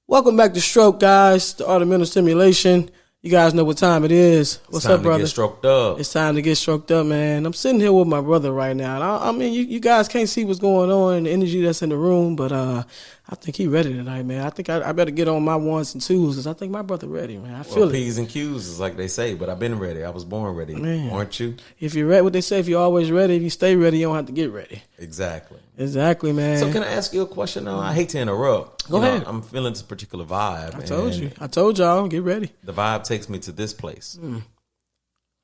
Welcome back to Stroke, guys. The art of mental stimulation. You guys know what time it is. What's up, brother? It's time to get stroked up. It's time to get stroked up, man. I'm sitting here with my brother right now. I mean, you guys can't see what's going on and the energy that's in the room, but I think he ready tonight, man. I think I better get on my ones and twos because I think my brother ready, man. I feel it. P's and Q's is like they say, but I've been ready. I was born ready. Man. Aren't you? If you're ready, what they say, if you're always ready, if you stay ready, you don't have to get ready. Exactly, man. So can I ask you a question now? I hate to interrupt. Go ahead. I'm feeling this particular vibe. I told y'all, get ready. The vibe takes me to this place.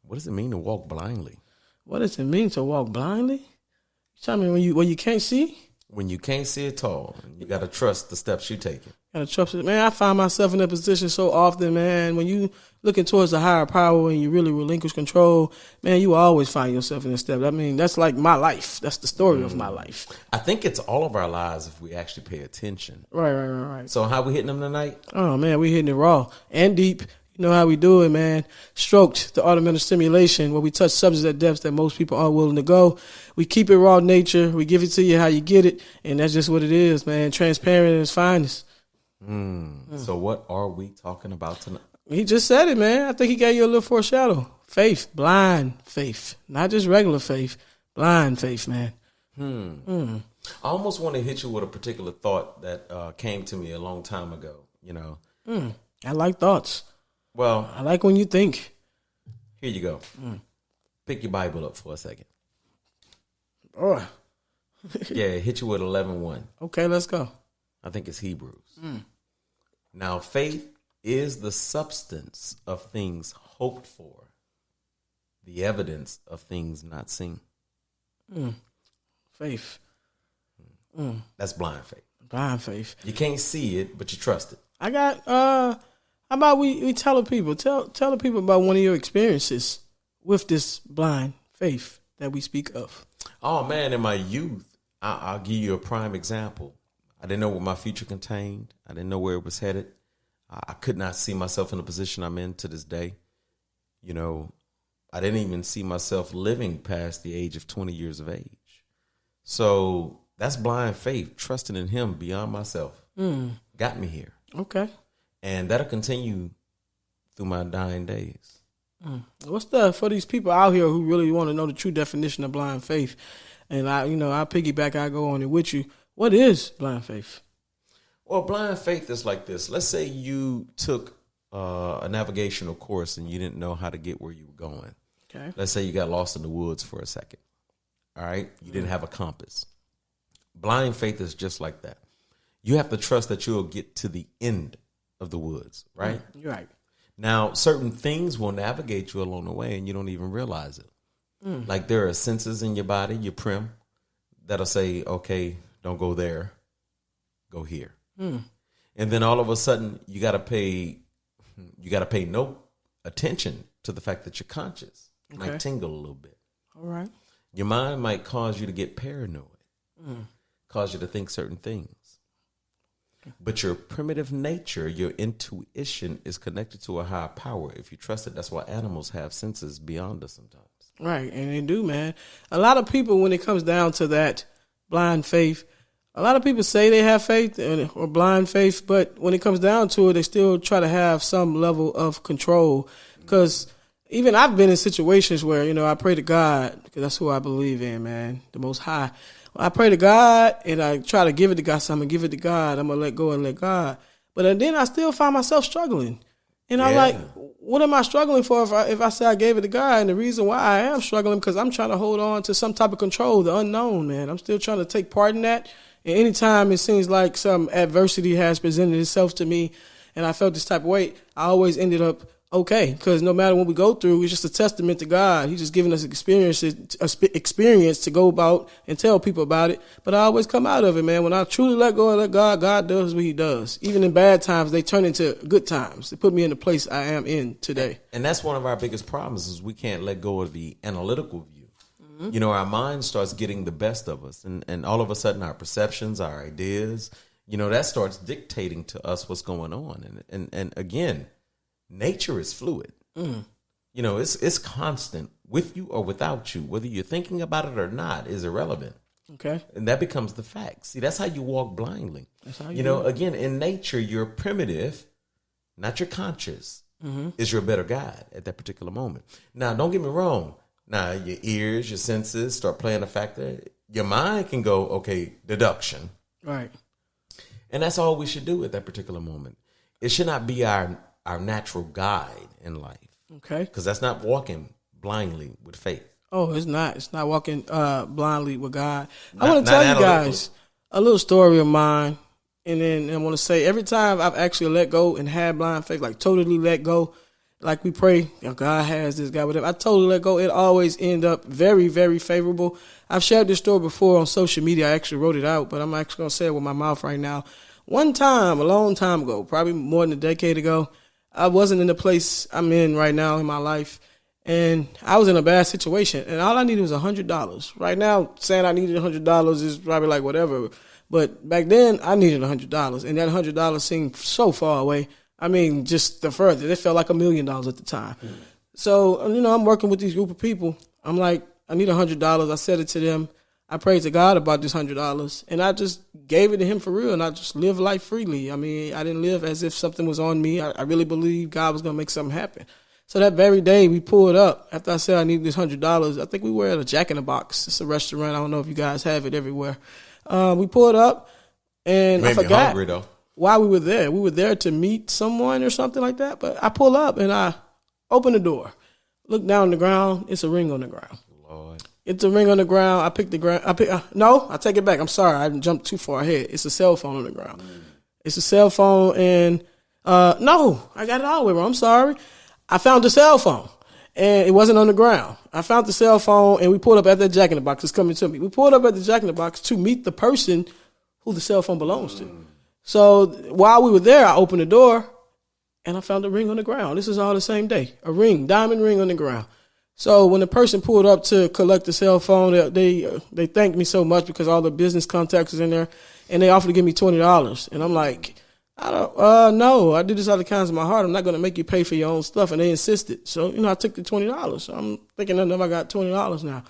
What does it mean to walk blindly? What does it mean to walk blindly? You tell me when you can't see? When you can't see at all, you got to trust the steps you're taking. Gotta trust it. Man, I find myself in that position so often, man. When you looking towards a higher power and you really relinquish control, man, you always find yourself in a step. I mean, that's like my life. That's the story of my life. I think it's all of our lives if we actually pay attention. Right. So how we hitting them tonight? Oh, man, we hitting it raw and deep. You know how we do it, man. Stroked, the art of mental stimulation, where we touch subjects at depths that most people aren't willing to go. We keep it raw nature. We give it to you how you get it, and that's just what it is, man. Transparent at its finest. So what are we talking about tonight? He just said it, man. I think he gave you a little foreshadow. Faith, blind faith, not just regular faith, blind faith, man. I almost want to hit you with a particular thought that came to me a long time ago, I like thoughts. Well, I like when you think. Here you go. Pick your Bible up for a second. Oh. Yeah, hit you with 11:1. Okay, let's go. I think it's Hebrews. Now, faith is the substance of things hoped for, the evidence of things not seen. Faith. That's blind faith. Blind faith. You can't see it, but you trust it. I got, how about we tell the people, tell the people about one of your experiences with this blind faith that we speak of. Oh, man, in my youth, I'll give you a prime example. I didn't know what my future contained. I didn't know where it was headed. I could not see myself in the position I'm in to this day. I didn't even see myself living past the age of 20 years of age. So that's blind faith, trusting in him beyond myself. Got me here. Okay. And that'll continue through my dying days. What's for these people out here who really want to know the true definition of blind faith? And I piggyback, I go on it with you. What is blind faith? Well, blind faith is like this. Let's say you took a navigational course and you didn't know how to get where you were going. Okay. Let's say you got lost in the woods for a second. All right. You didn't have a compass. Blind faith is just like that. You have to trust that you'll get to the end of the woods, right? You're right. Now, certain things will navigate you along the way and you don't even realize it. Like there are senses in your body, your prim, that'll say, okay, don't go there, go here. And then all of a sudden you got to pay no attention to the fact that you're conscious. It might tingle a little bit. All right. Your mind might cause you to get paranoid, cause you to think certain things. But your primitive nature, your intuition is connected to a higher power. If you trust it, that's why animals have senses beyond us sometimes. Right, and they do, man. A lot of people, when it comes down to that blind faith, a lot of people say they have faith or blind faith, but when it comes down to it, they still try to have some level of control. Because even I've been in situations where, I pray to God, because that's who I believe in, man, the Most High. I pray to God and I try to give it to God, so I'm going to give it to God. I'm going to let go and let God. But then I still find myself struggling. And I'm like, what am I struggling for if I say I gave it to God? And the reason why I am struggling because I'm trying to hold on to some type of control, the unknown, man. I'm still trying to take part in that. And anytime it seems like some adversity has presented itself to me and I felt this type of way, I always ended up okay. Because no matter what we go through, it's just a testament to God. He's just giving us experience to go about and tell people about it. But I always come out of it, man. When I truly let go and let God, God does what he does. Even in bad times, they turn into good times. They put me in the place I am in today. And that's one of our biggest problems is we can't let go of the analytical view. Our mind starts getting the best of us. And all of a sudden our perceptions, our ideas, that starts dictating to us what's going on. And again, nature is fluid. You know, it's constant with you or without you. Whether you're thinking about it or not is irrelevant. Okay. And that becomes the fact. See, that's how you walk blindly. That's how you know, again, in nature, you're primitive, not your conscious, is your better guide at that particular moment. Now, don't get me wrong. Now, your ears, your senses start playing a factor. Your mind can go, okay, deduction. Right. And that's all we should do at that particular moment. It should not be our natural guide in life. Okay. Because that's not walking blindly with faith. Oh, it's not. It's not walking blindly with God. I want to tell you guys a little story of mine. And then I want to say every time I've actually let go and had blind faith, like totally let go, like we pray, you know, God has this, God, whatever. I totally let go. It always end up very, very favorable. I've shared this story before on social media. I actually wrote it out, but I'm actually going to say it with my mouth right now. One time, a long time ago, probably more than a decade ago, I wasn't in the place I'm in right now in my life. And I was in a bad situation, and all I needed was $100. Right now, saying I needed $100 is probably like whatever. But back then, I needed $100, and that $100 seemed so far away. I mean, just the further. It felt like $1 million at the time. So, you know, I'm working with these group of people. I'm like, I need $100. I said it to them. I prayed to God about this $100, and I just gave it to him for real, and I just lived life freely. I mean, I didn't live as if something was on me. I really believed God was going to make something happen. So that very day we pulled up. After I said I needed this $100, I think we were at a Jack in the Box. It's a restaurant. I don't know if you guys have it everywhere. We pulled up, and I forgot why we were there. We were there to meet someone or something like that. But I pull up, and I open the door, look down on the ground. It's a ring on the ground. Lord. It's a ring on the ground. I pick the ground. No, I take it back. I'm sorry. I jumped too far ahead. It's a cell phone on the ground. It's a cell phone, and no, I got it all the way wrong. I'm sorry. I found the cell phone, and it wasn't on the ground. I found the cell phone, and we pulled up at that Jack in the Box. It's coming to me. We pulled up at the Jack in the Box to meet the person who the cell phone belongs to. So while we were there, I opened the door, and I found a ring on the ground. This is all the same day. A ring, diamond ring on the ground. So when the person pulled up to collect the cell phone, they thanked me so much because all the business contacts was in there, and they offered to give me $20. And I'm like, no, I did this out of the kindness of my heart. I'm not going to make you pay for your own stuff. And they insisted. So, you know, I took the $20. So I'm thinking nothing of I got $20 now.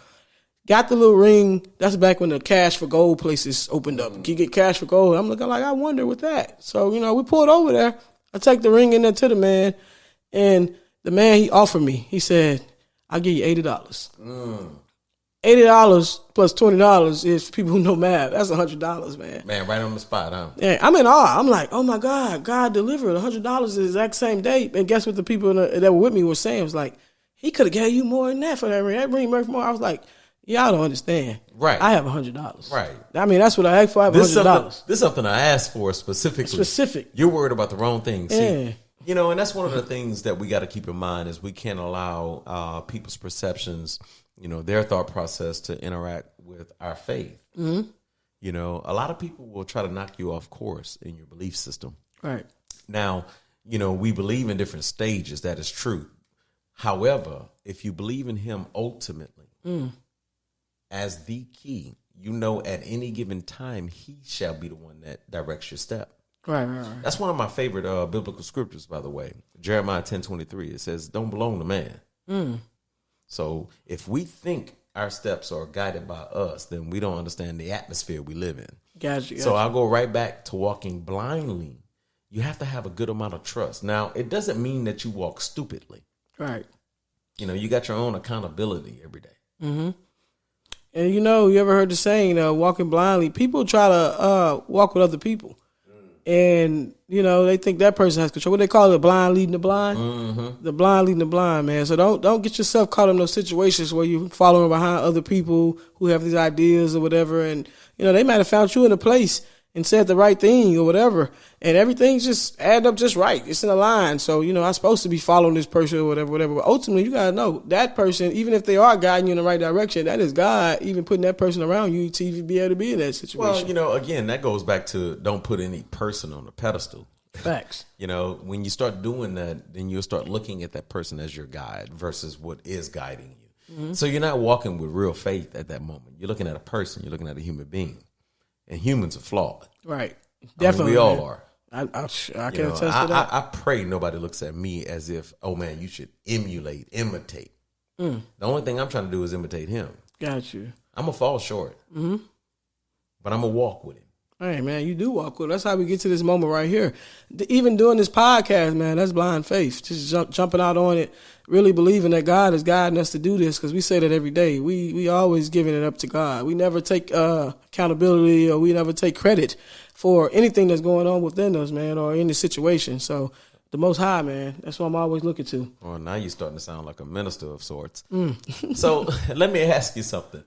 Got the little ring. That's back when the cash for gold places opened up. You get cash for gold. I'm looking like, I wonder with that. So, you know, we pulled over there. I take the ring in there to the man. And the man, he offered me. He said, I'll give you $80. $80 plus $20 is for people who know math. That's $100, man. Man, right on the spot, huh? Yeah, I'm in awe. I'm like, oh my God, God delivered $100 the exact same day. And guess what the people that were with me were saying? It was like, he could have gave you more than that for that ring. That ring worth more. I was like, y'all don't understand. Right. I have $100. Right. I mean, that's what I asked for. I have $100. This is something I asked for specifically. Specific. You're worried about the wrong thing. See, Yeah. you know, and that's one of the things that we got to keep in mind is we can't allow people's perceptions, you know, their thought process to interact with our faith. Mm-hmm. You know, a lot of people will try to knock you off course in your belief system. Right. Now, you know, we believe in different stages. That is true. However, if you believe in him ultimately as the key, you know, at any given time, he shall be the one that directs your step. Right. That's one of my favorite biblical scriptures, by the way. Jeremiah 10:23. It says, don't belong to man. So if we think our steps are guided by us, then we don't understand the atmosphere we live in. Gotcha. So I'll go right back to walking blindly. You have to have a good amount of trust. Now, it doesn't mean that you walk stupidly. Right. You know, you got your own accountability every day. Mm-hmm. And, you know, you ever heard the saying, walking blindly? People try to walk with other people. And, you know, they think that person has control. What they call it, blind leading the blind? Mm-hmm. The blind leading the blind, man. So don't get yourself caught in those situations where you're following behind other people who have these ideas or whatever. And, you know, they might have found you in a place and said the right thing or whatever. And everything's just add up just right. It's in a line. So, you know, I'm supposed to be following this person or whatever. But ultimately, you got to know that person, even if they are guiding you in the right direction, that is God even putting that person around you to even be able to be in that situation. Well, you know, again, that goes back to don't put any person on a pedestal. Facts. You know, when you start doing that, then you'll start looking at that person as your guide versus what is guiding you. Mm-hmm. So you're not walking with real faith at that moment. You're looking at a person. You're looking at a human being. And humans are flawed. Right. Definitely. I mean, we all are. I can You know, attest to that. I pray nobody looks at me as if, oh man, you should imitate. The only thing I'm trying to do is imitate him. Got you. I'm going to fall short, but I'm going to walk with him. Hey, man, you do walk with. That's how we get to this moment right here. Even doing this podcast, man, that's blind faith. Just jumping out on it, really believing that God is guiding us to do this, because we say that every day. We always giving it up to God. We never take accountability, or we never take credit for anything that's going on within us, man, or in the situation. So the Most High, man, that's what I'm always looking to. Well, now you're starting to sound like a minister of sorts. So let me ask you something.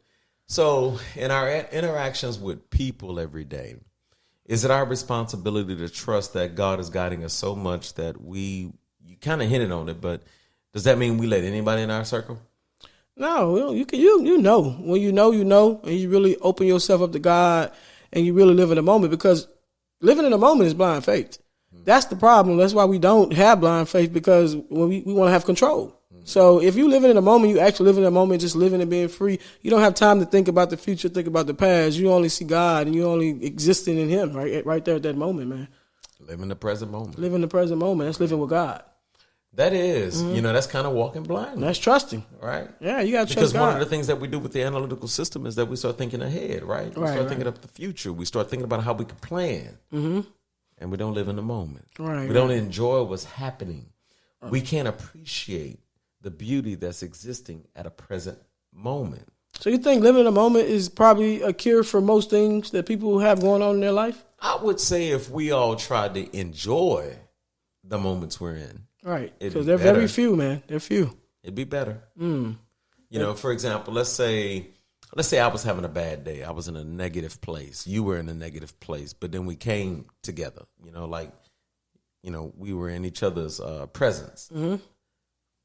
So in our interactions with people every day, is it our responsibility to trust that God is guiding us so much that you kind of hinted on it, but does that mean we let anybody in our circle? No, you know. When you know, and you really open yourself up to God and you really live in the moment, because living in the moment is blind faith. That's the problem. That's why we don't have blind faith, because when we want to have control. So if you living in the moment, you actually live in the moment, just living and being free. You don't have time to think about the future, think about the past. You only see God, and you only existing in him right there at that moment, man. Live in the present moment. Live in the present moment. That's living with God. That is, that's kind of walking blindly. That's trusting. Right. Yeah, you got to trust Because God. one of the things that we do with the analytical system is that we start thinking ahead, right? We start thinking of the future. We start thinking about how we can plan. And we don't live in the moment. Right. We don't enjoy what's happening. We can't appreciate the beauty that's existing at a present moment. So you think living in the moment is probably a cure for most things that people have going on in their life? I would say if we all tried to enjoy the moments we're in. Right. Because they're very few, man. They're few. It'd be better. You know, for example, let's say I was having a bad day. I was in a negative place. You were in a negative place. But then we came together, we were in each other's presence.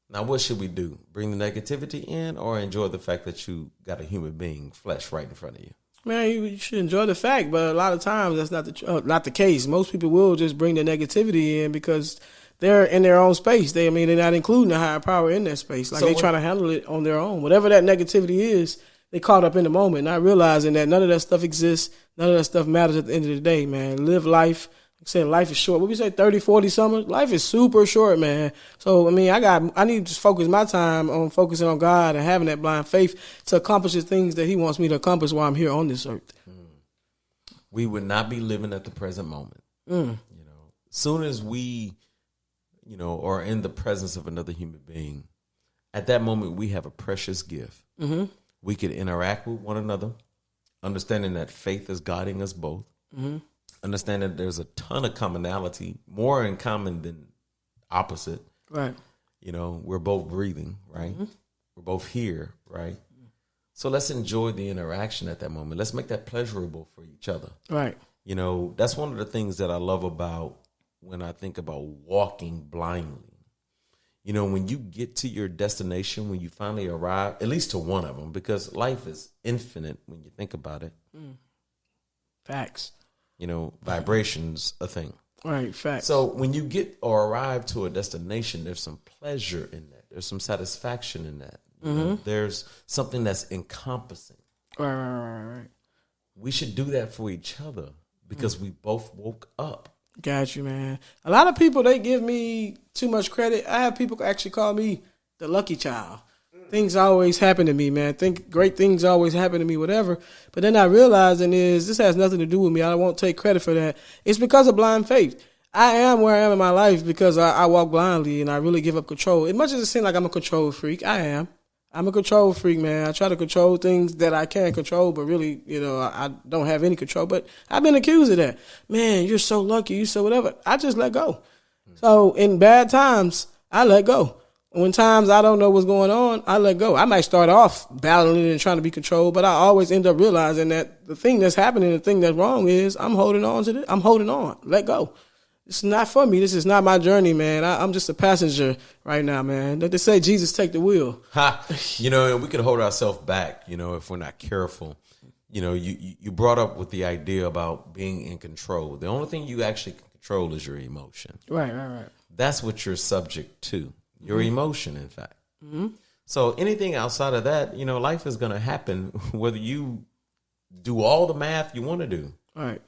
Now, what should we do? Bring the negativity in, or enjoy the fact that you got a human being, flesh, right in front of you? Man, you should enjoy the fact, but a lot of times that's not the case. Most people will just bring the negativity in because they're in their own space. They're not including the higher power in their space. Like, they're trying to handle it on their own. Whatever that negativity is, they caught up in the moment, not realizing that none of that stuff exists. None of that stuff matters at the end of the day, man. Live life. Like I said, life is short. What we say, 30, 40 summers? Life is super short, man. So, I need to just focus my time on focusing on God and having that blind faith to accomplish the things that he wants me to accomplish while I'm here on this earth. We would not be living at the present moment. Soon as we, are in the presence of another human being, at that moment we have a precious gift. We could interact with one another, understanding that faith is guiding us both. Understanding that there's a ton of commonality, more in common than opposite. Right. We're both breathing, right? We're both here, right? So let's enjoy the interaction at that moment. Let's make that pleasurable for each other. Right. That's one of the things that I love about when I think about walking blindly. When you get to your destination, when you finally arrive, at least to one of them, because life is infinite when you think about it. Facts. Vibration's a thing. Right, facts. So when you get or arrive to a destination, there's some pleasure in that. There's some satisfaction in that. There's something that's encompassing. Right. We should do that for each other because we both woke up. Got you, man. A lot of people, they give me too much credit. I have people actually call me the lucky child. Things always happen to me, man. Great things always happen to me, whatever. But then I realizing this has nothing to do with me. I won't take credit for that. It's because of blind faith. I am where I am in my life because I walk blindly and I really give up control. As much as it seems like I'm a control freak, I am. I'm a control freak, man. I try to control things that I can control, but really, I don't have any control. But I've been accused of that. Man, you're so lucky. You're so whatever. I just let go. So in bad times, I let go. When times I don't know what's going on, I let go. I might start off battling and trying to be controlled, but I always end up realizing that the thing that's happening, the thing that's wrong is I'm holding on to this. I'm holding on. Let go. This is not for me. This is not my journey, man. I'm just a passenger right now, man. They say Jesus take the wheel. And we could hold ourselves back, if we're not careful. You brought up with the idea about being in control. The only thing you actually can control is your emotion. Right. That's what you're subject to. Your emotion, in fact. So anything outside of that, life is going to happen whether you do all the math you want to do. Right.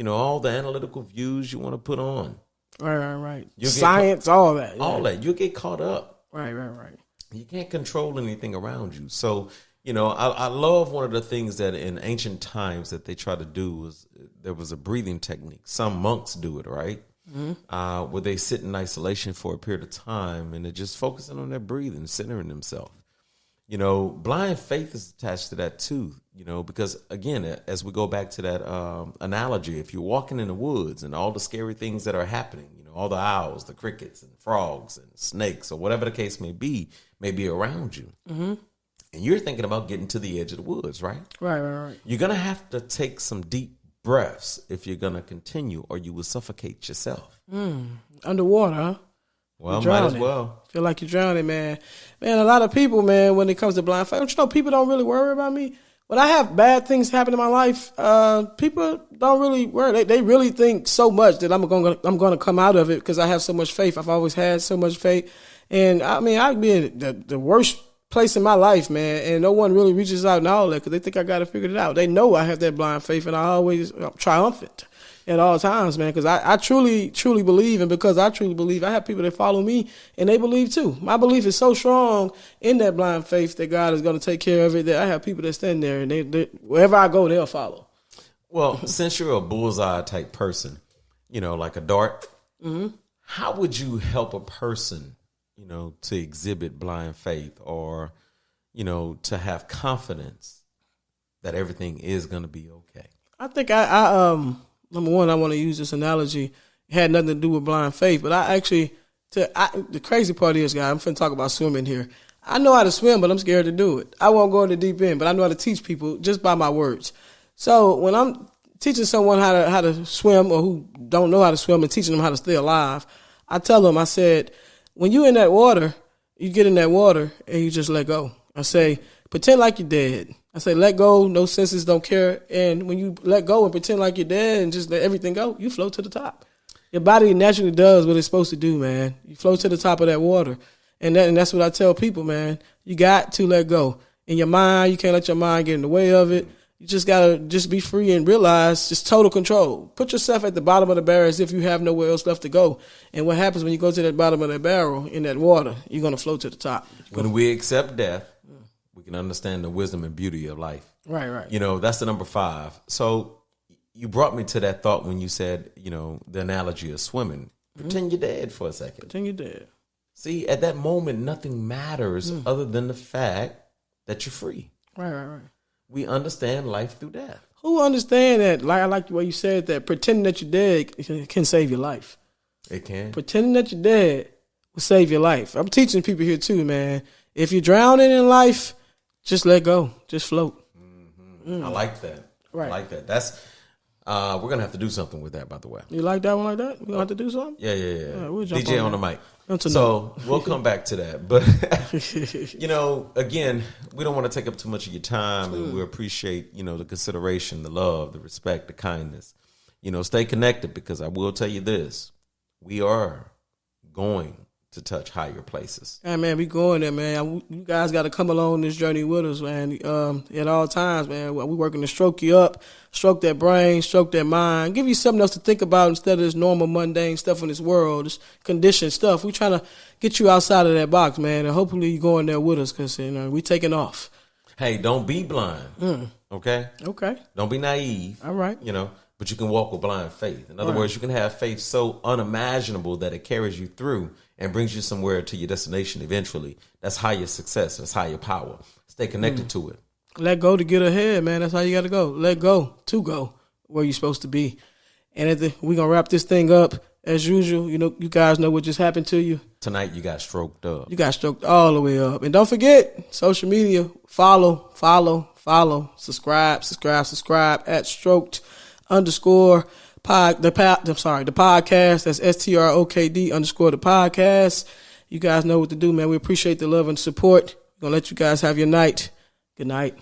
all the analytical views you want to put on. Right. Science, all that. All that. You'll get caught up. Right. You can't control anything around you. So, I love one of the things that in ancient times that they try to do was there was a breathing technique. Some monks do it, right? Mm-hmm. Where they sit in isolation for a period of time and they're just focusing on their breathing, centering themselves. Blind faith is attached to that too, because again, as we go back to that analogy, if you're walking in the woods and all the scary things that are happening, all the owls, the crickets and frogs and snakes or whatever the case may be around you. Mm-hmm. And you're thinking about getting to the edge of the woods, right? Right. You're going to have to take some deep breaths if you're going to continue or you will suffocate yourself. Underwater, huh? Well, might as well. Feel like you're drowning, man. Man, a lot of people, man, when it comes to blind faith, people don't really worry about me. When I have bad things happen in my life, people don't really worry. They really think so much that I'm going to come out of it because I have so much faith. I've always had so much faith. And, I'd be in the worst place in my life, man, and no one really reaches out and all that because they think I got to figure it out. They know I have that blind faith, and I always triumphant at all times, man, because I truly believe, and because I truly believe, I have people that follow me, and they believe too. My belief is so strong in that blind faith that God is going to take care of it, that I have people that stand there, and they wherever I go, they'll follow. Well, since you're a bullseye type person, like a dart, how would you help a person, to exhibit blind faith or, to have confidence that everything is going to be okay? I think number one, I want to use this analogy. It had nothing to do with blind faith, but the crazy part is, guys, I'm finna talk about swimming here. I know how to swim, but I'm scared to do it. I won't go in the deep end, but I know how to teach people just by my words. So when I'm teaching someone how to swim or who don't know how to swim and teaching them how to stay alive, I tell them, I said, when you in that water, you get in that water and you just let go. I say, pretend like you're dead. I say, let go, no senses, don't care. And when you let go and pretend like you're dead and just let everything go, you float to the top. Your body naturally does what it's supposed to do, man. You float to the top of that water. And that's what I tell people, man. You got to let go. In your mind, you can't let your mind get in the way of it. You just got to just be free and realize just total control. Put yourself at the bottom of the barrel as if you have nowhere else left to go. And what happens when you go to that bottom of that barrel in that water, you're going to float to the top. When we accept death, we can understand the wisdom and beauty of life. Right. That's the number 5. So you brought me to that thought when you said, the analogy of swimming. Pretend you're dead for a second. Pretend you're dead. See, at that moment, nothing matters other than the fact that you're free. Right. We understand life through death. Who understand that? Like I like the way you said that. Pretending that you're dead can save your life. It can. Pretending that you're dead will save your life. I'm teaching people here too, man. If you're drowning in life, just let go. Just float. I like that. Right. I like that. That's we're gonna have to do something with that, by the way. You like that one like that? We gonna have to do something? Yeah. We'll jump DJ on the mic. So we'll come back to that. But again, we don't want to take up too much of your time, and we appreciate, the consideration, the love, the respect, the kindness. Stay connected, because I will tell you this. We are going to touch higher places. Hey, man, we going there, man. You guys got to come along this journey with us, man. At all times, man. We working to stroke you up, stroke that brain, stroke that mind, give you something else to think about instead of this normal, mundane stuff in this world, this conditioned stuff. We trying to get you outside of that box, man, and hopefully you go in there with us, because we taking off. Hey, don't be blind, okay? Okay. Don't be naive. All right. But you can walk with blind faith. In other words, you can have faith so unimaginable that it carries you through and brings you somewhere to your destination eventually. That's higher success. That's higher power. Stay connected to it. Let go to get ahead, man. That's how you got to go. Let go to go where you're supposed to be. And we're going to wrap this thing up as usual. You guys know what just happened to you. Tonight you got stroked up. You got stroked all the way up. And don't forget, social media, follow, subscribe at stroked _pod, the podcast. That's STROK'D _ the podcast. You guys know what to do, man. We appreciate the love and support. We're going to let you guys have your night. Good night.